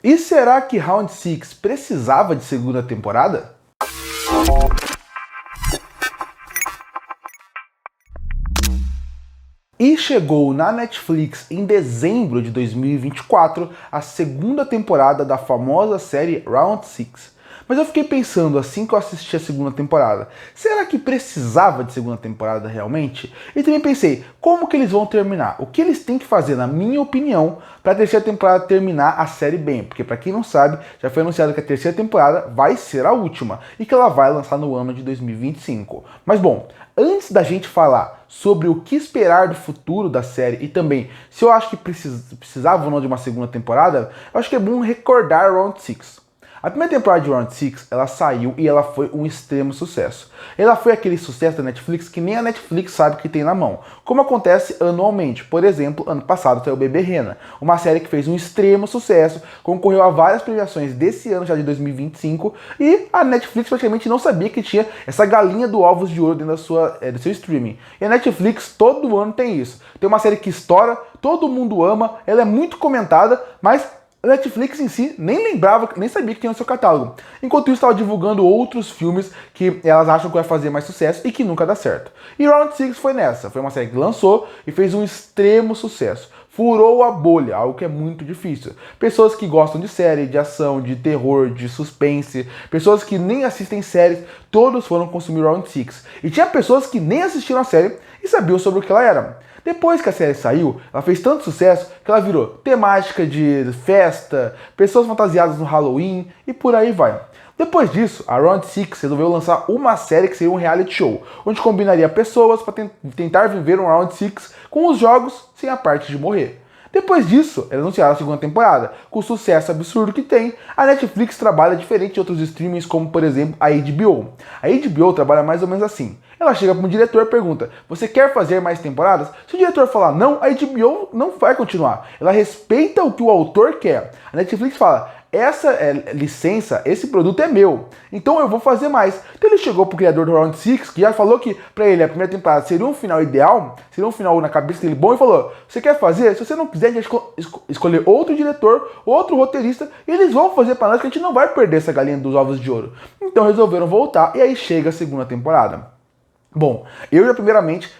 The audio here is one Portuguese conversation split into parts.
E será que Round 6 precisava de segunda temporada? E chegou na Netflix em dezembro de 2024 a segunda temporada da famosa série Round 6. Mas eu fiquei pensando assim que eu assisti a segunda temporada, será que precisava de segunda temporada realmente? E também pensei, como que eles vão terminar? O que eles têm que fazer, na minha opinião, para a terceira temporada terminar a série bem? Porque para quem não sabe, já foi anunciado que a terceira temporada vai ser a última e que ela vai lançar no ano de 2025. Mas bom, antes da gente falar sobre o que esperar do futuro da série e também se eu acho que precisava ou não de uma segunda temporada, eu acho que é bom recordar Round 6. A primeira temporada de Round 6, ela saiu e ela foi um extremo sucesso. Ela foi aquele sucesso da Netflix que nem a Netflix sabe que tem na mão, como acontece anualmente. Por exemplo, ano passado saiu Bebê Rena, uma série que fez um extremo sucesso, concorreu a várias premiações desse ano, já de 2025, e a Netflix praticamente não sabia que tinha essa galinha do ovos de ouro dentro do seu streaming. E a Netflix todo ano tem isso. Tem uma série que estoura, todo mundo ama, ela é muito comentada, mas a Netflix em si nem lembrava, nem sabia que tinha no seu catálogo. Enquanto isso, estava divulgando outros filmes que elas acham que vai fazer mais sucesso e que nunca dá certo. E Round 6 foi nessa. Foi uma série que lançou e fez um extremo sucesso. Furou a bolha, algo que é muito difícil. Pessoas que gostam de série, de ação, de terror, de suspense, pessoas que nem assistem séries, todos foram consumir Round 6. E tinha pessoas que nem assistiram a série e sabiam sobre o que ela era. Depois que a série saiu, ela fez tanto sucesso que ela virou temática de festa, pessoas fantasiadas no Halloween e por aí vai. Depois disso, a Round 6 resolveu lançar uma série que seria um reality show, onde combinaria pessoas para tentar viver um Round 6 com os jogos sem a parte de morrer. Depois disso, eles anunciaram a segunda temporada. Com o sucesso absurdo que tem, a Netflix trabalha diferente de outros streamings, como por exemplo a HBO. A HBO trabalha mais ou menos assim. Ela chega para um diretor e pergunta: você quer fazer mais temporadas? Se o diretor falar não, a HBO não vai continuar. Ela respeita o que o autor quer. A Netflix fala: essa licença, esse produto é meu, então eu vou fazer mais. Então ele chegou pro criador do Round 6, que já falou que pra ele a primeira temporada seria um final ideal, seria um final na cabeça dele bom, e falou: você quer fazer? Se você não quiser, a gente escolher outro diretor, outro roteirista, e eles vão fazer pra nós, que a gente não vai perder essa galinha dos ovos de ouro. Então resolveram voltar, e aí chega a segunda temporada. Bom, eu já primeiramente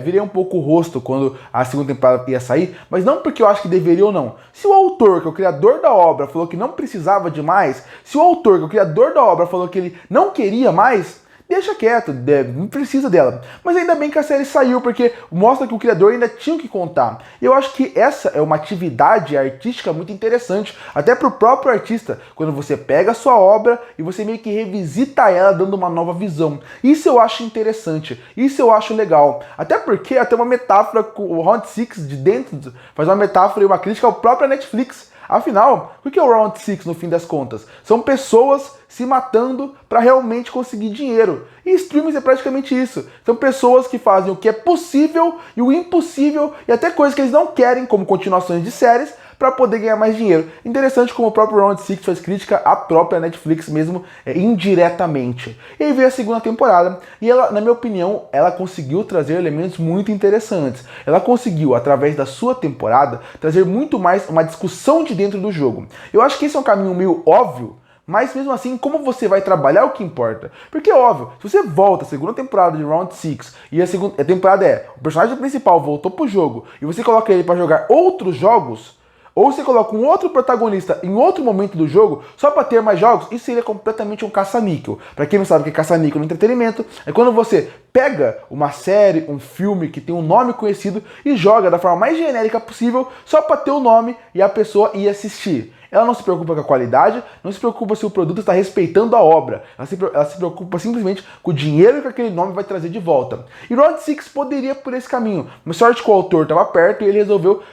virei um pouco o rosto quando a segunda temporada ia sair, mas não porque eu acho que deveria ou não. Se o autor, que é o criador da obra, falou que não precisava de mais, se o autor, que é o criador da obra, falou que ele não queria mais, deixa quieto, não precisa dela. Mas ainda bem que a série saiu, porque mostra que o criador ainda tinha o que contar. E eu acho que essa é uma atividade artística muito interessante, até para o próprio artista, quando você pega a sua obra e você meio que revisita ela dando uma nova visão. Isso eu acho interessante, isso eu acho legal. Até porque até uma metáfora com o Round 6 de dentro, faz uma metáfora e uma crítica ao próprio Netflix. Afinal, o que é o Round 6 no fim das contas? São pessoas se matando para realmente conseguir dinheiro. E streaming é praticamente isso. São pessoas que fazem o que é possível e o impossível e até coisas que eles não querem, como continuações de séries, para poder ganhar mais dinheiro. Interessante como o próprio Round 6 faz crítica à própria Netflix mesmo, indiretamente. E aí veio a segunda temporada e ela, na minha opinião, ela conseguiu trazer elementos muito interessantes. Ela conseguiu, através da sua temporada, trazer muito mais uma discussão de dentro do jogo. Eu acho que esse é um caminho meio óbvio, mas mesmo assim, como você vai trabalhar o que importa? Porque é óbvio, se você volta a segunda temporada de Round 6 e a temporada o personagem principal voltou pro jogo e você coloca ele para jogar outros jogos, ou você coloca um outro protagonista em outro momento do jogo só para ter mais jogos, isso seria completamente um caça-níquel. Para quem não sabe o que é caça-níquel no entretenimento, é quando você pega uma série, um filme que tem um nome conhecido e joga da forma mais genérica possível só para ter o nome e a pessoa ir assistir. Ela não se preocupa com a qualidade, não se preocupa se o produto está respeitando a obra. Ela se preocupa simplesmente com o dinheiro que aquele nome vai trazer de volta. E Round 6 poderia ir por esse caminho. Mas sorte que o autor estava perto e ele resolveu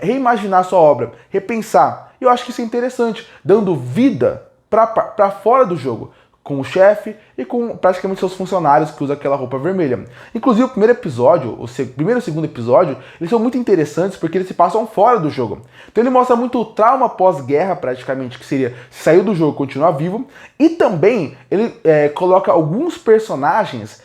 reimaginar a sua obra, repensar. E eu acho que isso é interessante, dando vida para fora do jogo, com o chefe e com praticamente seus funcionários que usam aquela roupa vermelha. Inclusive o primeiro episódio, primeiro e o segundo episódio, eles são muito interessantes porque eles se passam fora do jogo. Então ele mostra muito o trauma pós-guerra, praticamente, que seria sair do jogo e continuar vivo, e também ele coloca alguns personagens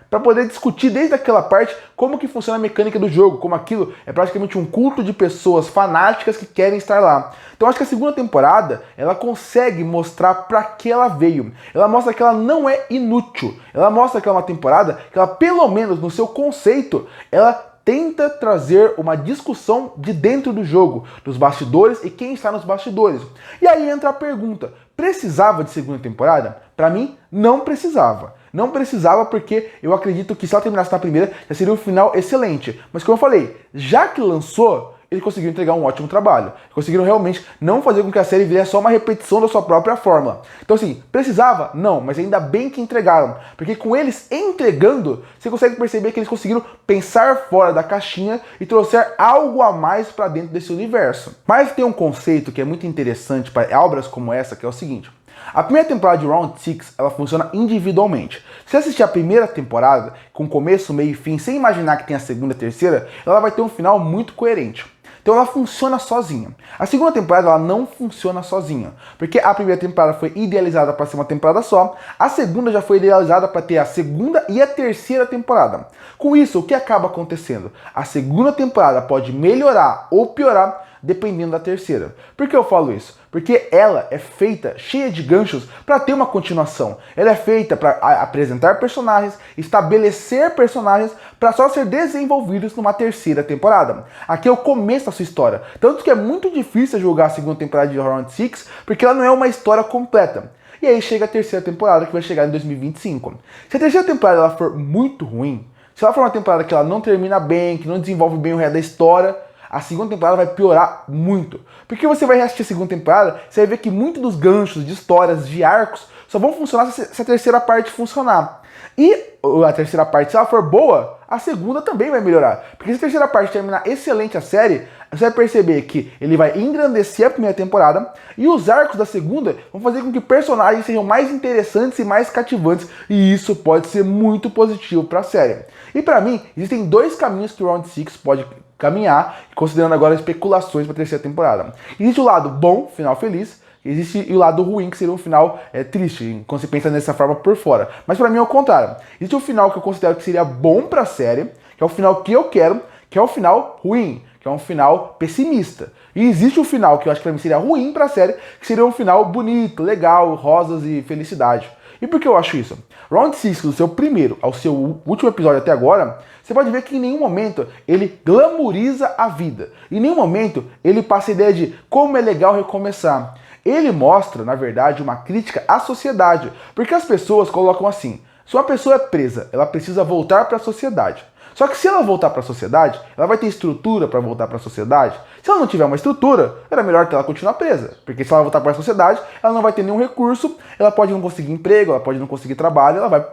para poder discutir desde aquela parte como que funciona a mecânica do jogo, como aquilo é praticamente um culto de pessoas fanáticas que querem estar lá. Então acho que a segunda temporada, ela consegue mostrar para que ela veio. Ela mostra que ela não é inútil. Ela mostra que ela é uma temporada que ela, pelo menos no seu conceito, ela tenta trazer uma discussão de dentro do jogo, dos bastidores e quem está nos bastidores. E aí entra a pergunta, precisava de segunda temporada? Para mim, não precisava. Não precisava porque eu acredito que se ela terminasse na primeira, já seria um final excelente. Mas como eu falei, já que lançou, eles conseguiram entregar um ótimo trabalho. Conseguiram realmente não fazer com que a série virasse só uma repetição da sua própria fórmula. Então assim, precisava? Não, mas ainda bem que entregaram. Porque com eles entregando, você consegue perceber que eles conseguiram pensar fora da caixinha e trouxer algo a mais para dentro desse universo. Mas tem um conceito que é muito interessante para obras como essa, que é o seguinte. A primeira temporada de Round 6, ela funciona individualmente. Se você assistir a primeira temporada, com começo, meio e fim, sem imaginar que tem a segunda e terceira, ela vai ter um final muito coerente. Então ela funciona sozinha. A segunda temporada ela não funciona sozinha, porque a primeira temporada foi idealizada para ser uma temporada só, a segunda já foi idealizada para ter a segunda e a terceira temporada. Com isso, o que acaba acontecendo? A segunda temporada pode melhorar ou piorar dependendo da terceira. Por que eu falo isso? Porque ela é feita cheia de ganchos para ter uma continuação. Ela é feita para apresentar personagens, estabelecer personagens para só ser desenvolvidos numa terceira temporada. Aqui é o começo da sua história. Tanto que é muito difícil julgar a segunda temporada de Round 6, porque ela não é uma história completa. E aí chega a terceira temporada, que vai chegar em 2025. Se a terceira temporada ela for muito ruim, se ela for uma temporada que ela não termina bem, que não desenvolve bem o resto da história, a segunda temporada vai piorar muito. Porque você vai assistir a segunda temporada, você vai ver que muitos dos ganchos de histórias, de arcos, só vão funcionar se a terceira parte funcionar. E a terceira parte, se ela for boa, a segunda também vai melhorar. Porque se a terceira parte terminar excelente a série, você vai perceber que ele vai engrandecer a primeira temporada e os arcos da segunda vão fazer com que personagens sejam mais interessantes e mais cativantes. E isso pode ser muito positivo para a série. E para mim, existem dois caminhos que o Round 6 pode caminhar, considerando agora especulações para a terceira temporada. Existe o lado bom, final feliz, existe o lado ruim, que seria um final triste, quando você pensa dessa forma por fora. Mas para mim é o contrário. Existe o final que eu considero que seria bom para a série, que é o final que eu quero, que é o final ruim, que é um final pessimista. E existe o final que eu acho que para mim seria ruim para a série, que seria um final bonito, legal, rosas e felicidade. E por que eu acho isso? Round 6, do seu primeiro ao seu último episódio até agora, você pode ver que em nenhum momento ele glamoriza a vida. Em nenhum momento ele passa a ideia de como é legal recomeçar. Ele mostra, na verdade, uma crítica à sociedade. Porque as pessoas colocam assim, se uma pessoa é presa, ela precisa voltar para a sociedade. Só que se ela voltar para a sociedade, ela vai ter estrutura para voltar para a sociedade. Se ela não tiver uma estrutura, era melhor que ela continuar presa. Porque se ela voltar para a sociedade, ela não vai ter nenhum recurso, ela pode não conseguir emprego, ela pode não conseguir trabalho, ela vai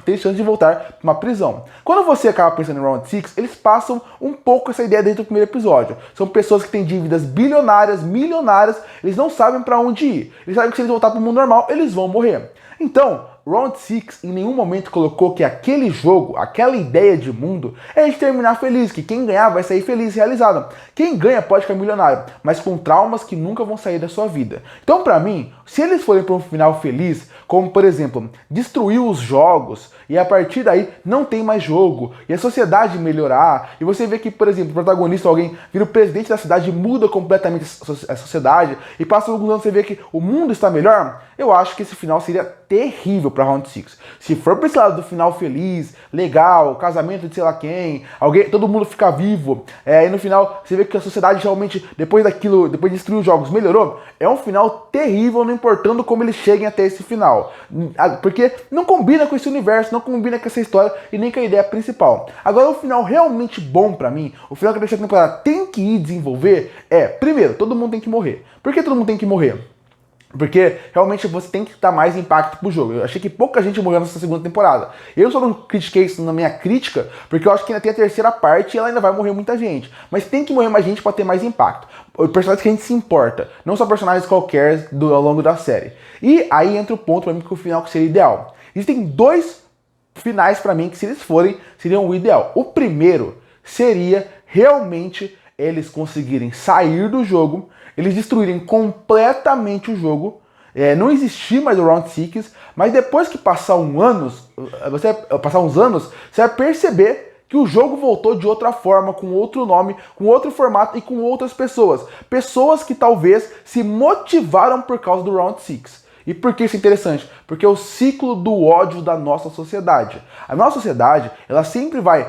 ter chance de voltar para uma prisão. Quando você acaba pensando em Round 6, eles passam um pouco essa ideia desde o primeiro episódio. São pessoas que têm dívidas bilionárias, milionárias, eles não sabem para onde ir. Eles sabem que se eles voltar para o mundo normal, eles vão morrer. Então, Round 6 em nenhum momento colocou que aquele jogo, aquela ideia de mundo, é de terminar feliz, que quem ganhar vai sair feliz e realizado. Quem ganha pode ficar milionário, mas com traumas que nunca vão sair da sua vida. Então, pra mim, se eles forem para um final feliz, como por exemplo, destruir os jogos e a partir daí não tem mais jogo e a sociedade melhorar, e você vê que, por exemplo, o protagonista, alguém vira o presidente da cidade e muda completamente a sociedade e passa alguns anos você vê que o mundo está melhor, eu acho que esse final seria terrível para Round 6. Se for para esse lado do final feliz, legal, casamento de sei lá quem, alguém, todo mundo fica vivo, e no final você vê que a sociedade realmente, depois daquilo, depois de destruir os jogos, melhorou, é um final terrível, não importando como eles cheguem até esse final. Porque não combina com esse universo, não combina com essa história e nem com a ideia principal. Agora, o final realmente bom pra mim, o final que a terceira temporada tem que ir desenvolver primeiro, todo mundo tem que morrer. Por que todo mundo tem que morrer? Porque realmente você tem que dar mais impacto pro jogo. Eu achei que pouca gente morreu nessa segunda temporada. Eu só não critiquei isso na minha crítica, porque eu acho que ainda tem a terceira parte e ela ainda vai morrer muita gente. Mas tem que morrer mais gente para ter mais impacto. Personagens que a gente se importa, não só personagens qualquer ao longo da série. E aí entra o ponto para mim que o final que seria ideal. Existem dois finais para mim que, se eles forem, seriam o ideal. O primeiro seria realmente eles conseguirem sair do jogo, eles destruírem completamente o jogo não existir mais o Round 6, mas depois que passar uns anos, você vai perceber que o jogo voltou de outra forma, com outro nome, com outro formato e com outras pessoas. Pessoas que talvez se motivaram por causa do Round 6. E por que isso é interessante? Porque é o ciclo do ódio da nossa sociedade. A nossa sociedade, ela sempre vai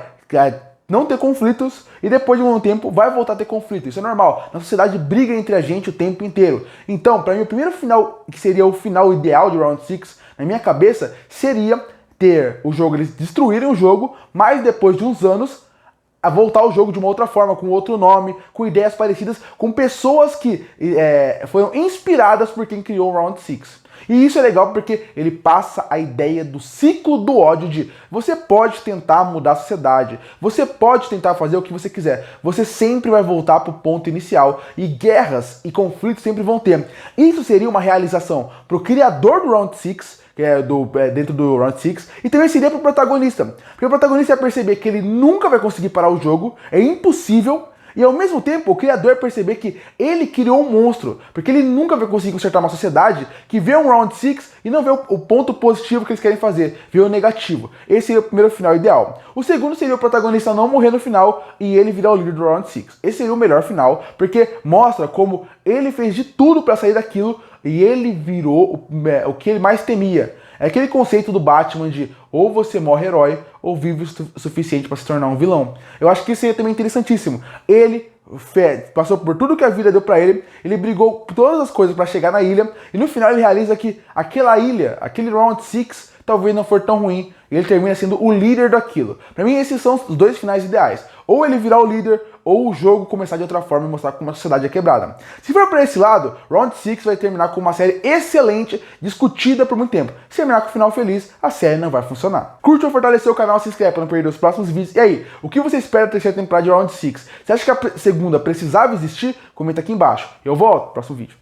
não ter conflitos e depois de um tempo vai voltar a ter conflitos. Isso é normal. Na sociedade briga entre a gente o tempo inteiro. Então, para mim, o primeiro final, que seria o final ideal de Round 6, na minha cabeça, seria ter o jogo, eles destruírem o jogo, mas depois de uns anos a voltar o jogo de uma outra forma, com outro nome, com ideias parecidas, com pessoas que foram inspiradas por quem criou o Round 6. E isso é legal porque ele passa a ideia do ciclo do ódio de você pode tentar mudar a sociedade, você pode tentar fazer o que você quiser, você sempre vai voltar para o ponto inicial e guerras e conflitos sempre vão ter. Isso seria uma realização para o criador do Round 6, que é dentro do Round 6, e também seria para o protagonista. Porque o protagonista ia perceber que ele nunca vai conseguir parar o jogo, é impossível, e ao mesmo tempo o criador ia perceber que ele criou um monstro, porque ele nunca vai conseguir consertar uma sociedade que vê um Round 6 e não vê o ponto positivo que eles querem fazer, vê o negativo. Esse seria o primeiro final ideal. O segundo seria o protagonista não morrer no final e ele virar o líder do Round 6. Esse seria o melhor final, porque mostra como ele fez de tudo para sair daquilo e ele virou o que ele mais temia. É aquele conceito do Batman de ou você morre herói ou vive o suficiente para se tornar um vilão. Eu acho que isso seria também interessantíssimo. Ele passou por tudo que a vida deu para ele, ele brigou por todas as coisas para chegar na ilha e no final ele realiza que aquela ilha, aquele Round 6, talvez não for tão ruim e ele termina sendo o líder daquilo. Para mim esses são os dois finais ideais. Ou ele virar o líder, ou o jogo começar de outra forma e mostrar como a sociedade é quebrada. Se for para esse lado, Round 6 vai terminar com uma série excelente, discutida por muito tempo. Se terminar com um final feliz, a série não vai funcionar. Curte ou fortalecer o canal, se inscreve para não perder os próximos vídeos. E aí, o que você espera da terceira temporada de Round 6? Você acha que a segunda precisava existir? Comenta aqui embaixo. Eu volto no próximo vídeo.